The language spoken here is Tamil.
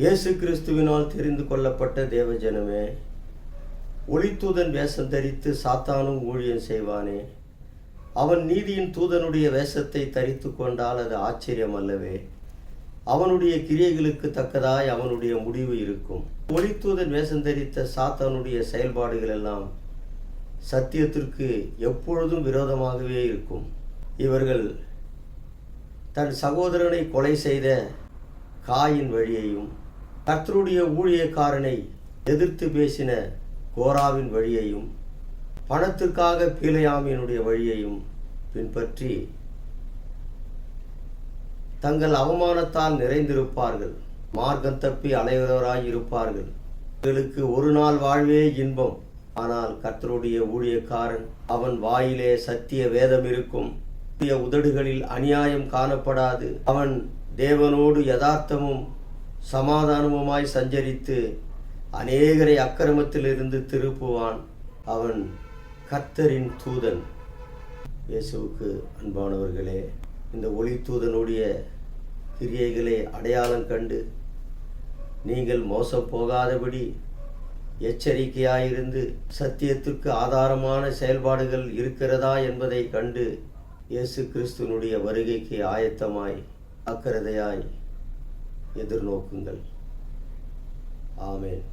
இயேசு கிறிஸ்துவினால் தெரிந்து கொள்ளப்பட்ட தேவஜனமே, ஒளித்தூதன் வேஷம் தரித்து சாத்தானும் ஊழியம் செய்வானே. அவன் நீதியின் தூதனுடைய வேஷத்தை தரித்து கொண்டால் அது ஆச்சரியம் அல்லவே. அவனுடைய கிரியைகளுக்கு தக்கதாய் அவனுடைய முடிவு இருக்கும். ஒளித்தூதன் வேஷம் தரித்த சாத்தானுடைய செயல்பாடுகள் எல்லாம் சத்தியத்திற்கு எப்பொழுதும் விரோதமாகவே இருக்கும். இவர்கள் தன் சகோதரனை கொலை செய்த காயின் வழியையும், கர்த்தருடைய ஊழியக்காரனை எதிர்த்து பேசின கோராவின் வழியையும், பணத்திற்காக பிலேயாமினுடைய வழியையும் பின்பற்றி தங்கள் அவமானத்தால் நிறைந்திருப்பார்கள். மார்க்கம் தப்பி அலைவராய் இருப்பார்கள். இவர்களுக்கு ஒரு நாள் வாழ்வே இன்பம். ஆனால் கர்த்தருடைய ஊழியக்காரன், அவன் வாயிலே சத்திய வேதம் இருக்கும், உதடுகளில் அநியாயம் காணப்படாது. அவன் தேவனோடு யதார்த்தமும் சமாதானமுமாய் சஞ்சரித்து அநேகரை அக்கிரமத்திலிருந்து திருப்புவான். அவன் கர்த்தரின் தூதன். இயேசுவுக்கு அன்பானவர்களே, இந்த ஒளி தூதனுடைய கிரியைகளை அடையாளம் கண்டு நீங்கள் மோசம் போகாதபடி எச்சரிக்கையாயிருந்து சத்தியத்திற்கு ஆதாரமான செயல்பாடுகள் இருக்கிறதா என்பதை கண்டு இயேசு கிறிஸ்துவனுடைய வருகைக்கு ஆயத்தமாய் அக்கறையாய் எதிர்நோக்குங்கள். ஆமென்.